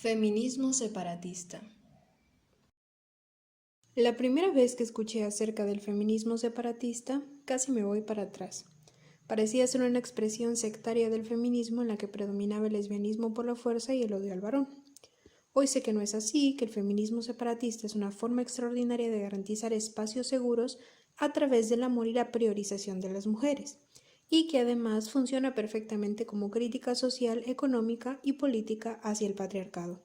Feminismo separatista. La primera vez que escuché acerca del feminismo separatista, casi me voy para atrás. Parecía ser una expresión sectaria del feminismo en la que predominaba el lesbianismo por la fuerza y el odio al varón. Hoy sé que no es así, que el feminismo separatista es una forma extraordinaria de garantizar espacios seguros a través del amor y la priorización de las mujeres, y que además funciona perfectamente como crítica social, económica y política hacia el patriarcado.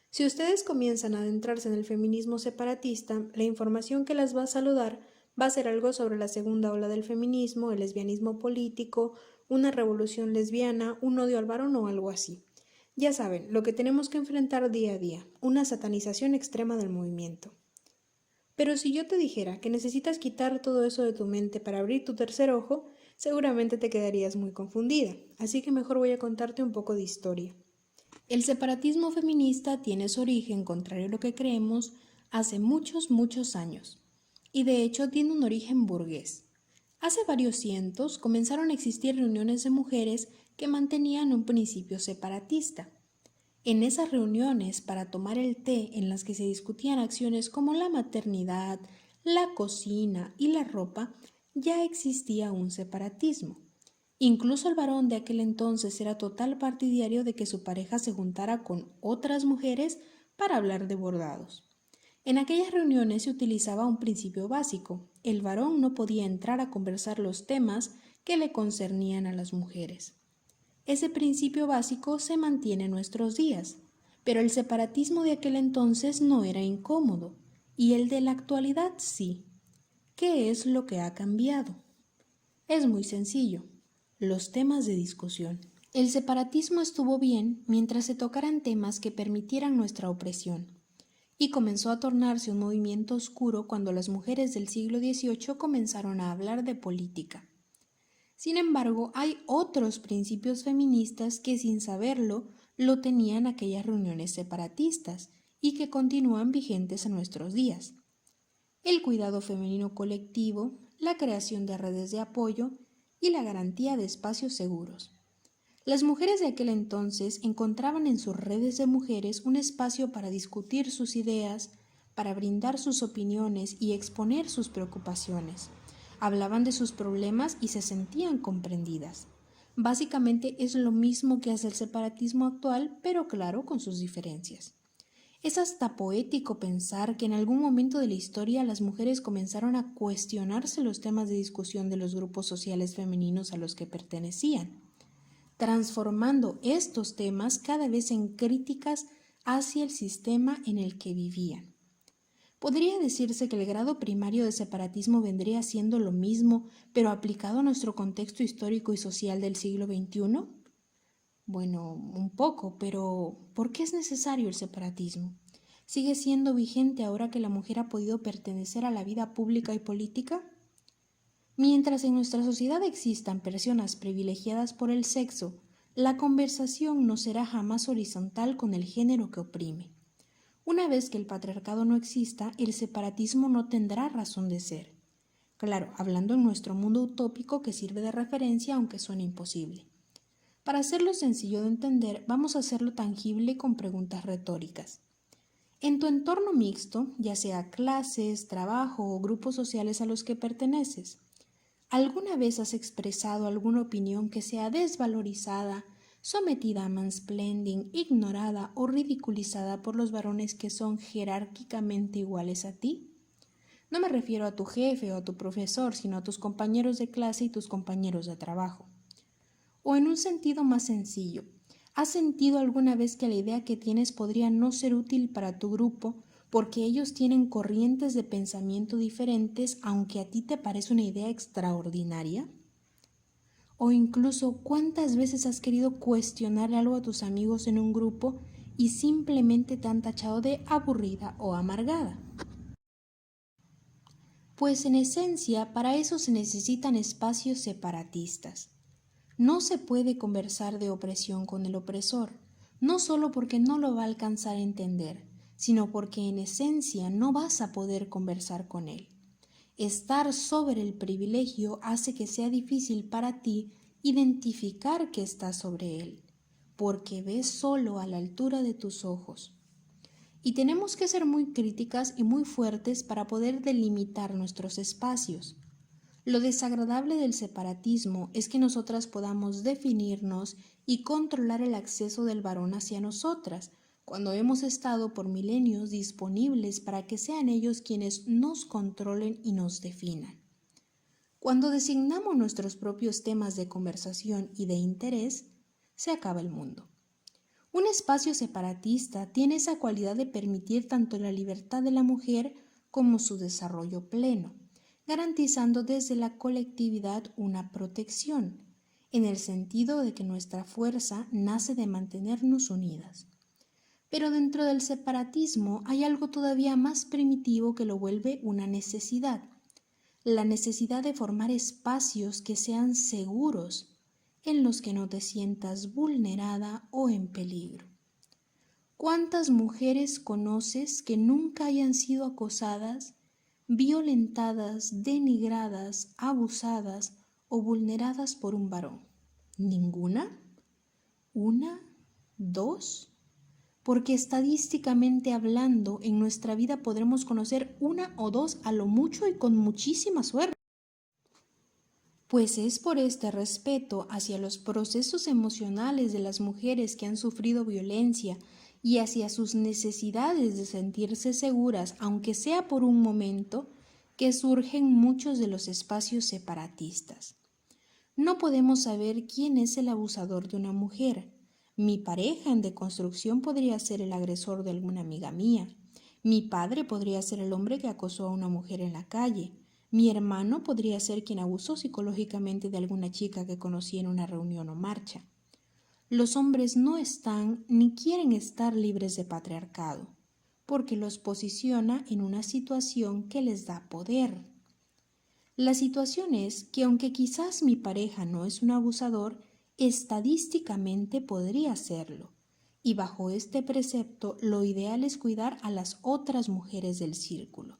Si ustedes comienzan a adentrarse en el feminismo separatista, la información que las va a saludar va a ser algo sobre la segunda ola del feminismo, el lesbianismo político, una revolución lesbiana, un odio al varón o algo así. Ya saben, lo que tenemos que enfrentar día a día, una satanización extrema del movimiento. Pero si yo te dijera que necesitas quitar todo eso de tu mente para abrir tu tercer ojo, seguramente te quedarías muy confundida, así que mejor voy a contarte un poco de historia. El separatismo feminista tiene su origen, contrario a lo que creemos, hace muchos años, y de hecho tiene un origen burgués. Hace varios cientos comenzaron a existir reuniones de mujeres que mantenían un principio separatista. En esas reuniones para tomar el té, en las que se discutían acciones como la maternidad, la cocina y la ropa, ya existía un separatismo. Incluso el varón de aquel entonces era total partidario de que su pareja se juntara con otras mujeres para hablar de bordados. En aquellas reuniones se utilizaba un principio básico: el varón no podía entrar a conversar los temas que le concernían a las mujeres. Ese principio básico se mantiene en nuestros días, pero el separatismo de aquel entonces no era incómodo, y el de la actualidad sí. ¿Qué es lo que ha cambiado? Es muy sencillo: los temas de discusión. El separatismo estuvo bien mientras se tocaran temas que permitieran nuestra opresión, y comenzó a tornarse un movimiento oscuro cuando las mujeres del siglo XVIII comenzaron a hablar de política. Sin embargo, hay otros principios feministas que, sin saberlo, lo tenían aquellas reuniones separatistas y que continúan vigentes en nuestros días: el cuidado femenino colectivo, la creación de redes de apoyo y la garantía de espacios seguros. Las mujeres de aquel entonces encontraban en sus redes de mujeres un espacio para discutir sus ideas, para brindar sus opiniones y exponer sus preocupaciones. Hablaban de sus problemas y se sentían comprendidas. Básicamente es lo mismo que hace el separatismo actual, pero claro, con sus diferencias. Es hasta poético pensar que en algún momento de la historia las mujeres comenzaron a cuestionarse los temas de discusión de los grupos sociales femeninos a los que pertenecían, transformando estos temas cada vez en críticas hacia el sistema en el que vivían. ¿Podría decirse que el grado primario de separatismo vendría siendo lo mismo, pero aplicado a nuestro contexto histórico y social del siglo XXI? Bueno, un poco, pero ¿por qué es necesario el separatismo? ¿Sigue siendo vigente ahora que la mujer ha podido pertenecer a la vida pública y política? Mientras en nuestra sociedad existan personas privilegiadas por el sexo, la conversación no será jamás horizontal con el género que oprime. Una vez que el patriarcado no exista, el separatismo no tendrá razón de ser. Claro, hablando en nuestro mundo utópico que sirve de referencia aunque suene imposible. Para hacerlo sencillo de entender, vamos a hacerlo tangible con preguntas retóricas. En tu entorno mixto, ya sea clases, trabajo o grupos sociales a los que perteneces, ¿alguna vez has expresado alguna opinión que sea desvalorizada, sometida a mansplaining, ignorada o ridiculizada por los varones que son jerárquicamente iguales a ti? No me refiero a tu jefe o a tu profesor, sino a tus compañeros de clase y tus compañeros de trabajo. O en un sentido más sencillo, ¿has sentido alguna vez que la idea que tienes podría no ser útil para tu grupo porque ellos tienen corrientes de pensamiento diferentes, aunque a ti te parece una idea extraordinaria? O incluso, ¿cuántas veces has querido cuestionar algo a tus amigos en un grupo y simplemente te han tachado de aburrida o amargada? Pues en esencia, para eso se necesitan espacios separatistas. No se puede conversar de opresión con el opresor, no solo porque no lo va a alcanzar a entender, sino porque en esencia no vas a poder conversar con él. Estar sobre el privilegio hace que sea difícil para ti identificar que estás sobre él. porque ves solo a la altura de tus ojos. Y tenemos que ser muy críticas y muy fuertes para poder delimitar nuestros espacios. Lo desagradable del separatismo es que nosotras podamos definirnos y controlar el acceso del varón hacia nosotras, cuando hemos estado por milenios disponibles para que sean ellos quienes nos controlen y nos definan. Cuando designamos nuestros propios temas de conversación y de interés, se acaba el mundo. Un espacio separatista tiene esa cualidad de permitir tanto la libertad de la mujer como su desarrollo pleno, garantizando desde la colectividad una protección, en el sentido de que nuestra fuerza nace de mantenernos unidas. Pero dentro del separatismo hay algo todavía más primitivo que lo vuelve una necesidad, la necesidad de formar espacios que sean seguros, en los que no te sientas vulnerada o en peligro. ¿Cuántas mujeres conoces que nunca hayan sido acosadas, violentadas, denigradas, abusadas o vulneradas por un varón? ¿Ninguna? ¿Una? ¿Dos? Porque estadísticamente hablando, en nuestra vida podremos conocer una o dos a lo mucho y con muchísima suerte. Pues es por este respeto hacia los procesos emocionales de las mujeres que han sufrido violencia y hacia sus necesidades de sentirse seguras, aunque sea por un momento, que surgen muchos de los espacios separatistas. No podemos saber quién es el abusador de una mujer. Mi pareja en deconstrucción podría ser el agresor de alguna amiga mía. Mi padre podría ser el hombre que acosó a una mujer en la calle. Mi hermano podría ser quien abusó psicológicamente de alguna chica que conocí en una reunión o marcha. Los hombres no están ni quieren estar libres de patriarcado, porque los posiciona en una situación que les da poder. La situación es que aunque quizás mi pareja no es un abusador, estadísticamente podría serlo, y bajo este precepto lo ideal es cuidar a las otras mujeres del círculo,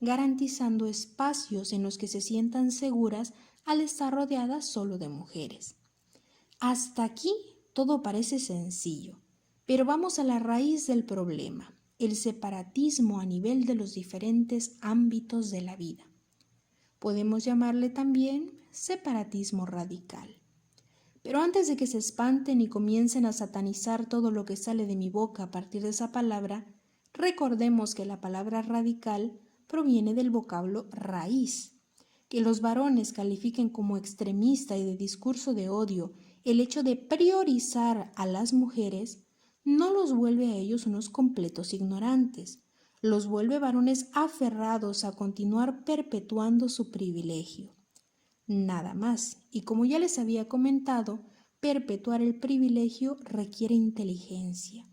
garantizando espacios en los que se sientan seguras al estar rodeadas solo de mujeres. Hasta aquí todo parece sencillo, pero vamos a la raíz del problema, el separatismo a nivel de los diferentes ámbitos de la vida. Podemos llamarle también separatismo radical. Pero antes de que se espanten y comiencen a satanizar todo lo que sale de mi boca a partir de esa palabra, recordemos que la palabra radical proviene del vocablo raíz. Que los varones califiquen como extremista y de discurso de odio el hecho de priorizar a las mujeres no los vuelve a ellos unos completos ignorantes, los vuelve varones aferrados a continuar perpetuando su privilegio. Nada más, y como ya les había comentado, perpetuar el privilegio requiere inteligencia.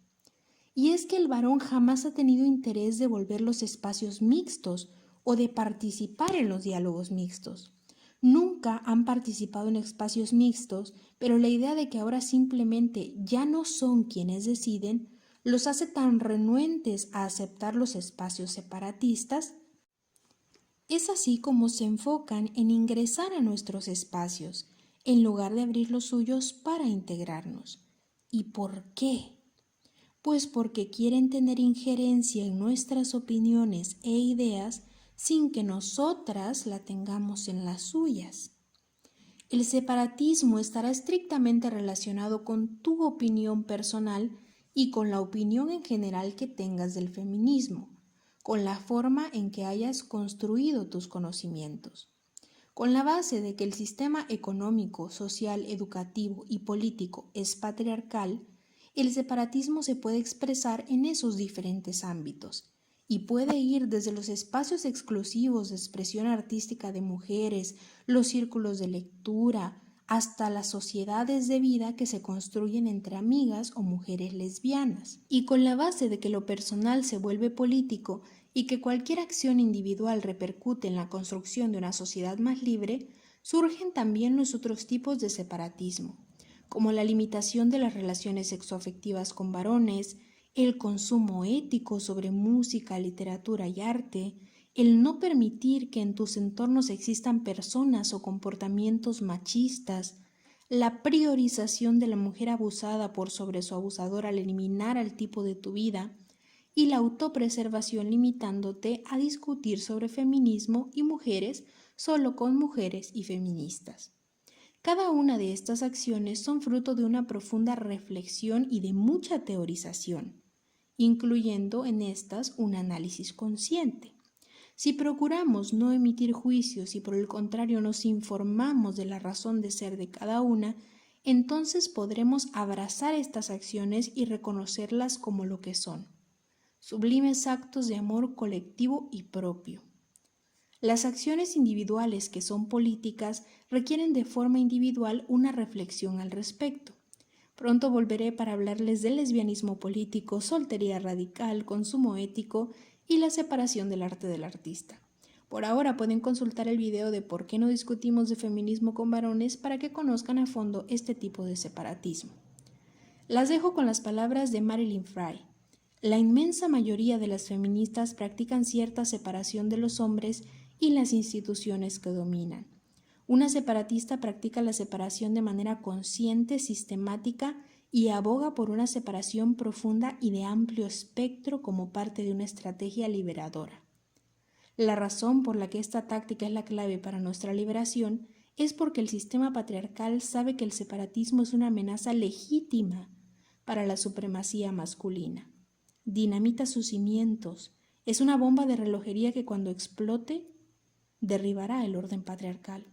Y es que el varón jamás ha tenido interés de volver los espacios mixtos o de participar en los diálogos mixtos. Nunca han participado en espacios mixtos, pero la idea de que ahora simplemente ya no son quienes deciden los hace tan renuentes a aceptar los espacios separatistas. Es así como se enfocan en ingresar a nuestros espacios, en lugar de abrir los suyos para integrarnos. ¿Y por qué? Pues porque quieren tener injerencia en nuestras opiniones e ideas sin que nosotras la tengamos en las suyas. El separatismo estará estrictamente relacionado con tu opinión personal y con la opinión en general que tengas del feminismo, con la forma en que hayas construido tus conocimientos, con la base de que el sistema económico, social, educativo y político es patriarcal. El separatismo se puede expresar en esos diferentes ámbitos y puede ir desde los espacios exclusivos de expresión artística de mujeres, los círculos de lectura, hasta las sociedades de vida que se construyen entre amigas o mujeres lesbianas. Y con la base de que lo personal se vuelve político y que cualquier acción individual repercute en la construcción de una sociedad más libre, surgen también los otros tipos de separatismo, como la limitación de las relaciones sexoafectivas con varones, el consumo ético sobre música, literatura y arte, el no permitir que en tus entornos existan personas o comportamientos machistas, la priorización de la mujer abusada por sobre su abusador al eliminar al tipo de tu vida, y la autopreservación limitándote a discutir sobre feminismo y mujeres solo con mujeres y feministas. Cada una de estas acciones son fruto de una profunda reflexión y de mucha teorización, incluyendo en estas un análisis consciente. Si procuramos no emitir juicios y por el contrario nos informamos de la razón de ser de cada una, entonces podremos abrazar estas acciones y reconocerlas como lo que son, sublimes actos de amor colectivo y propio. Las acciones individuales que son políticas requieren de forma individual una reflexión al respecto. Pronto volveré para hablarles del lesbianismo político, soltería radical, consumo ético y la separación del arte del artista. Por ahora pueden consultar el video de ¿Por qué no discutimos de feminismo con varones? Para que conozcan a fondo este tipo de separatismo. Las dejo con las palabras de Marilyn Frye. La inmensa mayoría de las feministas practican cierta separación de los hombres y las instituciones que dominan. Una separatista practica la separación de manera consciente, sistemática y aboga por una separación profunda y de amplio espectro como parte de una estrategia liberadora. La razón por la que esta táctica es la clave para nuestra liberación es porque el sistema patriarcal sabe que el separatismo es una amenaza legítima para la supremacía masculina. Dinamita sus cimientos, es una bomba de relojería que cuando explote derribará el orden patriarcal.